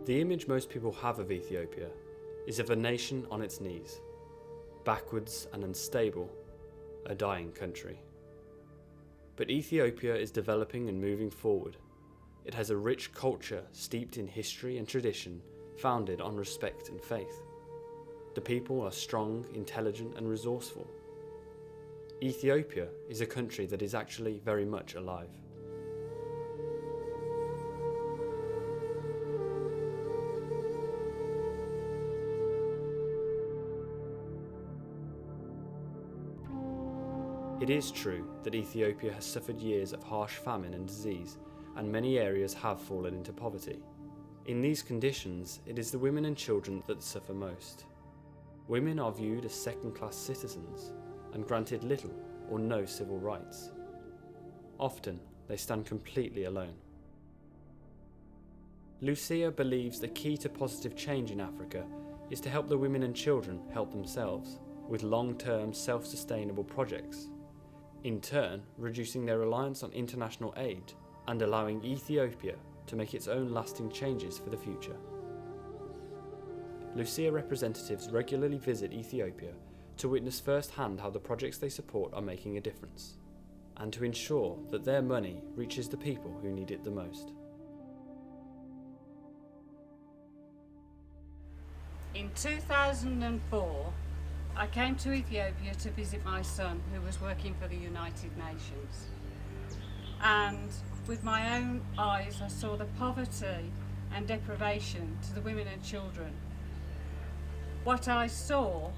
The image most people have of Ethiopia is of a nation on its knees, backwards and unstable, a dying country. But Ethiopia is developing and moving forward. It has a rich culture steeped in history and tradition, founded on respect and faith. The people are strong, intelligent and resourceful. Ethiopia is a country that is actually very much alive. It is true that Ethiopia has suffered years of harsh famine and disease, and many areas have fallen into poverty. In these conditions, it is the women and children that suffer most. Women are viewed as second-class citizens and granted little or no civil rights. Often, they stand completely alone. LUCIA believes the key to positive change in Africa is to help the women and children help themselves with long-term self-sustainable projects, in turn reducing their reliance on international aid and allowing Ethiopia to make its own lasting changes for the future. LUCIA representatives regularly visit Ethiopia to witness firsthand how the projects they support are making a difference, and to ensure that their money reaches the people who need it the most. In 2004, I came to Ethiopia to visit my son, who was working for the United Nations. And with my own eyes, I saw the poverty and deprivation to the women and children. What I saw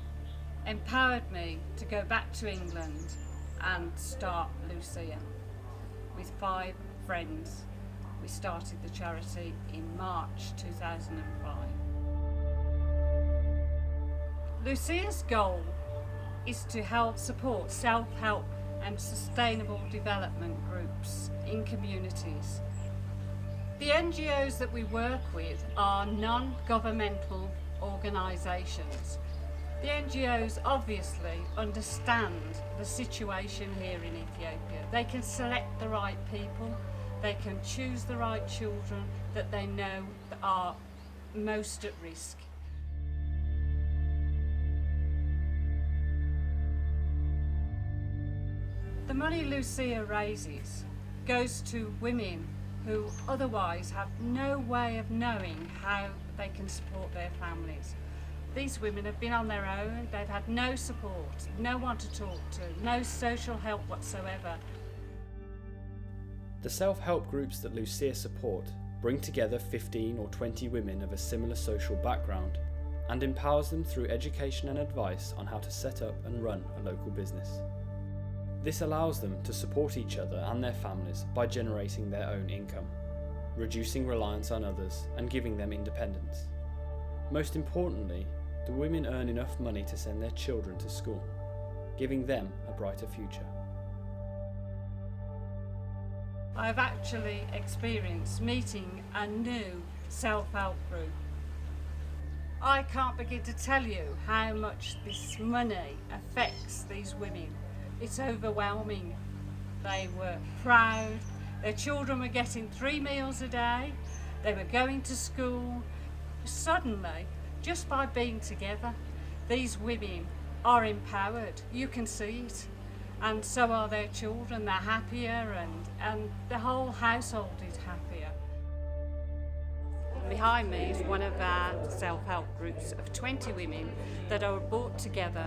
empowered me to go back to England and start LUCIA. With 5 friends, we started the charity in March 2005. LUCIA's goal is to help support self-help and sustainable development groups in communities. The NGOs that we work with are non-governmental organisations. The NGOs obviously understand the situation here in Ethiopia. They can select the right people, they can choose the right children that they know are most at risk. The money LUCIA raises goes to women who otherwise have no way of knowing how they can support their families. These women have been on their own, they've had no support, no one to talk to, no social help whatsoever. The self-help groups that LUCIA support bring together 15 or 20 women of a similar social background and empowers them through education and advice on how to set up and run a local business. This allows them to support each other and their families by generating their own income, reducing reliance on others and giving them independence. Most importantly, the women earn enough money to send their children to school, giving them a brighter future. I've actually experienced meeting a new self-help group. I can't begin to tell you how much this money affects these women. It's overwhelming. They were proud, their children were getting 3 meals a day, they were going to school. Suddenly, just by being together, these women are empowered. You can see it. And so are their children. They're happier and the whole household is happier. Behind me is one of our self-help groups of 20 women that are brought together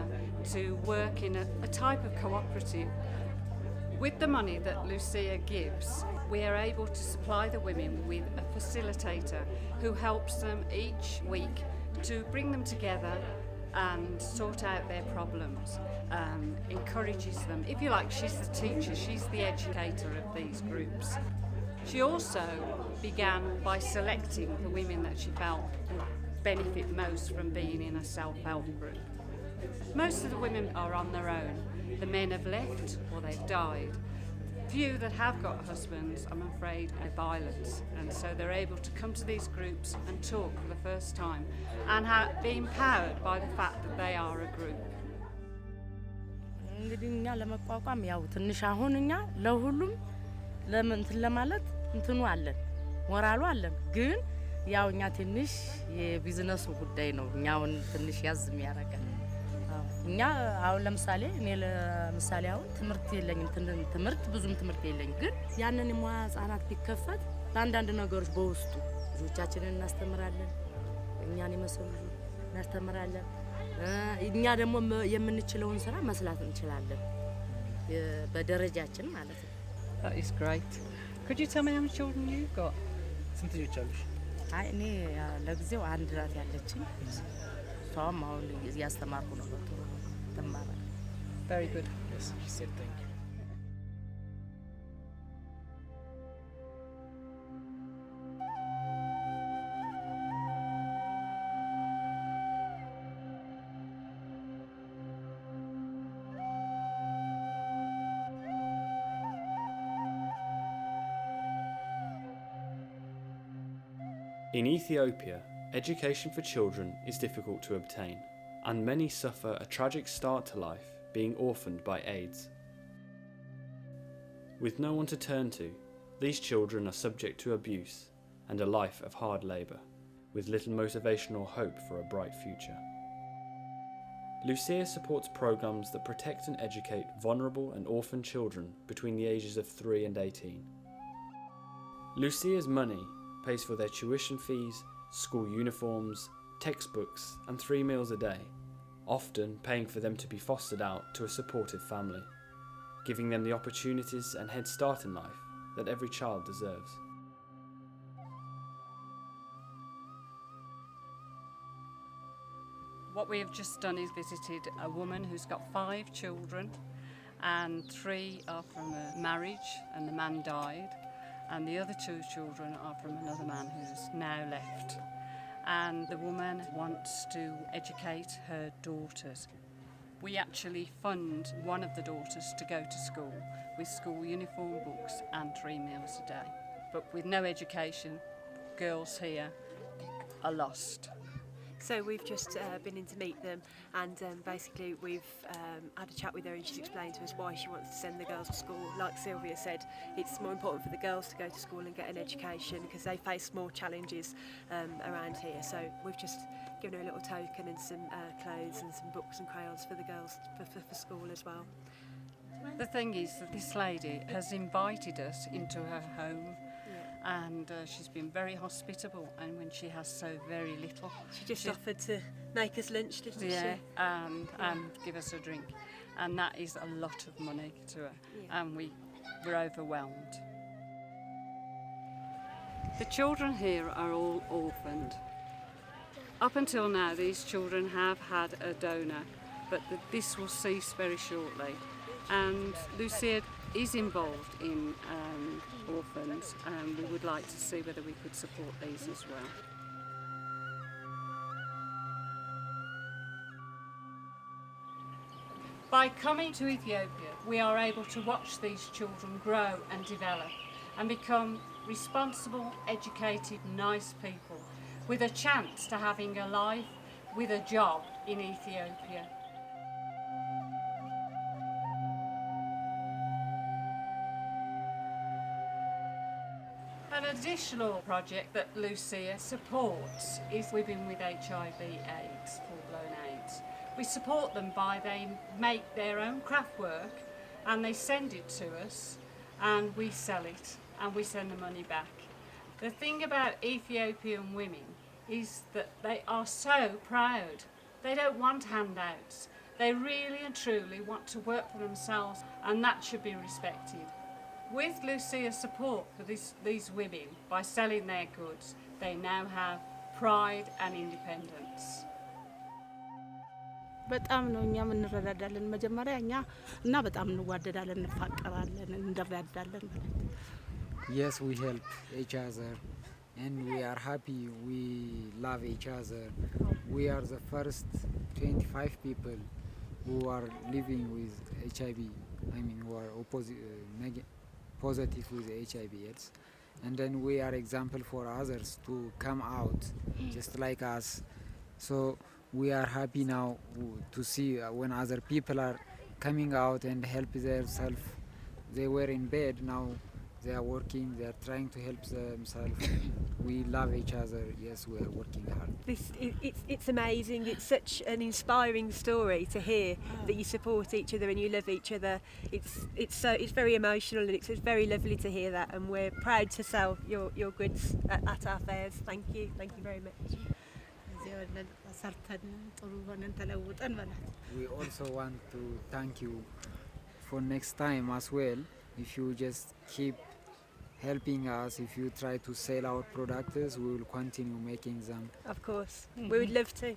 to work in a type of cooperative. With the money that LUCIA gives, we are able to supply the women with a facilitator who helps them each week to bring them together and sort out their problems, encourages them. If you like, she's the teacher, she's the educator of these groups. She also began by selecting the women that she felt would benefit most from being in a self-help group. Most of the women are on their own. The men have left or they've died. Few that have got husbands, I'm afraid, are violent, and so they're able to come to these groups and talk for the first time and be empowered by the fact that they are a group. እንግዲህ እኛ ለመቋቋም ያው ትንሽ አሁን እኛ ለሁሉም ለምን ለማለት እንትኑ አለን ሞራሉ አለን ግን ያው እኛ ትንሽ የቢዝነሱ ጉዳይ ነው እኛውን ትንሽ ያዝ የሚያረጋል እኛ አሁን ለምሳሌ እኔ ለምሳሌ አሁን ትምህርት የለኝም ትምህርት ብዙም ትምህርት የለኝም ግን ያንን የሙያ ህጻናት ቢከፈት በአንዳንድ ነገሮች በውስጡ ልጆቻችንን እናስተምራለን እኛን የመሰሉ እናስተምራለን እኛ ደግሞ የምንችለውን ስራ መስራት እንችላለን በደረጃችን ማለት ነው That is great. Could you tell me how many children you've got? ስንት ልጆች አሉሽ? አይ እኔ ለጊዜው አንድ ራት ያለችኝ ሷም አሁን ያስተማርኩ ነው ተማራ Very good. Yes, she said thank you. In Ethiopia, education for children is difficult to obtain, and many suffer a tragic start to life, being orphaned by AIDS. With no one to turn to, these children are subject to abuse and a life of hard labour, with little motivation or hope for a bright future. LUCIA supports programmes that protect and educate vulnerable and orphaned children between the ages of 3 and 18. LUCIA's money pays for their tuition fees, school uniforms, textbooks and 3 meals a day, often paying for them to be fostered out to a supportive family, giving them the opportunities and head start in life that every child deserves. What we have just done is visited a woman who's got 5 children and 3 are from a marriage and the man died. And the other 2 children are from another man who's now left. And the woman wants to educate her daughters. We actually fund one of the daughters to go to school with school uniform, books and 3 meals a day. But with no education, girls here are lost. So we've just been in to meet them and basically we've had a chat with her and she's explained to us why she wants to send the girls to school. Like Sylvia said, it's more important for the girls to go to school and get an education because they face more challenges around here. So we've just given her a little token and some clothes and some books and crayons for the girls for school as well. The thing is that this lady has invited us into her home. And she's been very hospitable and when she has so very little she just offered to make us lunch, didn't she? And give us a drink and that is a lot of money to her and we're overwhelmed. The children here are all orphaned. Up until now these children have had a donor but this will cease very shortly and LUCIA is involved in orphans and we would like to see whether we could support these as well. By coming to Ethiopia we are able to watch these children grow and develop and become responsible, educated, nice people with a chance to having a life with a job in Ethiopia. An additional project that LUCIA supports is women with HIV/AIDS, full-blown AIDS. We support them by they make their own craft work and they send it to us and we sell it and we send the money back. The thing about Ethiopian women is that they are so proud. They don't want handouts. They really and truly want to work for themselves and that should be respected. With LUCIA's support for these women, by selling their goods, they now have pride and independence. በጣም ነው እኛ እንረዳዳለን መጀመሪያ እኛ እና በጣም እንዋደዳለን እንፋቀራለን እንረዳዳለን Yes, we help each other and we are happy, we love each other. We are the first 25 people who are living with HIV, I mean who are positive with HIV/AIDS, and then we are example for others to come out just like us. So we are happy now to see when other people are coming out and help themselves. They were in bed, now They are working, they are trying to help themselves. We love each other. Yes, we are working hard. It's amazing. It's such an inspiring story to hear that you support each other and you love each other. It's very emotional, and it's very lovely to hear that. And we're proud to sell your goods at our fairs. Thank you very much. We also want to thank you for next time as well. If you just keep helping us, if you try to sell our products, we will continue making them. Of course, we would love to.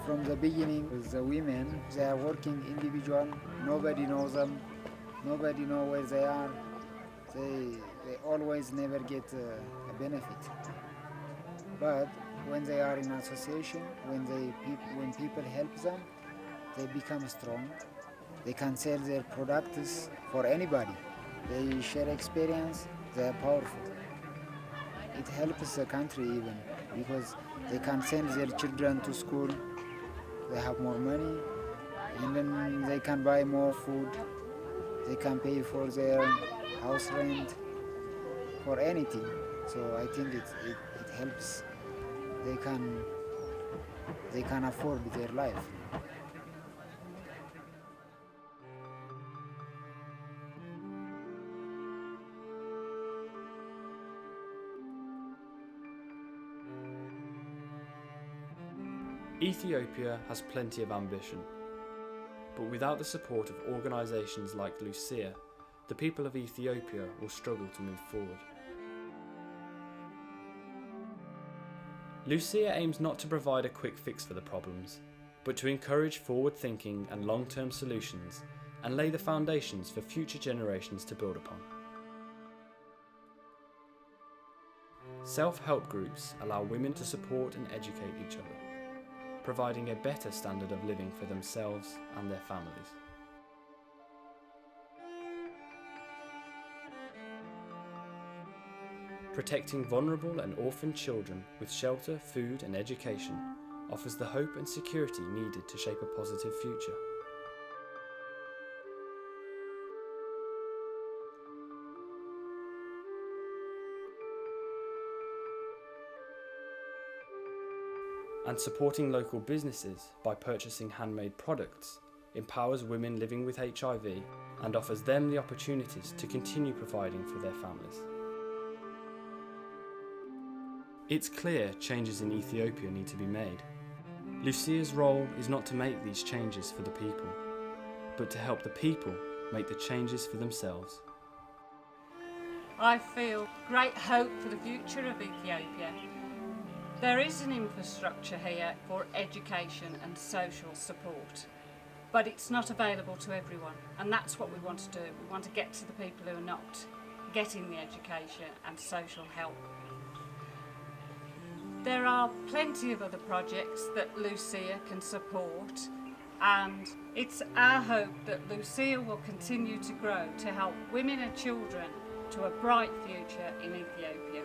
From the beginning, the women, they are working individual. Nobody knows them. Nobody knows where they are. They always never get a benefit. But when they are in association, when people help them, they become strong. They can sell their products for anybody. They share experience. They are powerful. It helps the country even because they can send their children to school. They have more money, and then they can buy more food. They can pay for their house rent, for anything. So I think it helps. They can afford their life. Ethiopia has plenty of ambition, but without the support of organisations like LUCIA, the people of Ethiopia will struggle to move forward. LUCIA aims not to provide a quick fix for the problems, but to encourage forward thinking and long-term solutions and lay the foundations for future generations to build upon. Self-help groups allow women to support and educate each other, providing a better standard of living for themselves and their families. Protecting vulnerable and orphaned children with shelter, food and education offers the hope and security needed to shape a positive future. And supporting local businesses by purchasing handmade products empowers women living with HIV and offers them the opportunities to continue providing for their families. It's clear changes in Ethiopia need to be made. LUCIA's role is not to make these changes for the people, but to help the people make the changes for themselves. I feel great hope for the future of Ethiopia. There is an infrastructure here for education and social support, but it's not available to everyone, and that's what we want to do. We want to get to the people who are not getting the education and social help. There are plenty of other projects that LUCIA can support, and it's our hope that LUCIA will continue to grow to help women and children to a bright future in Ethiopia.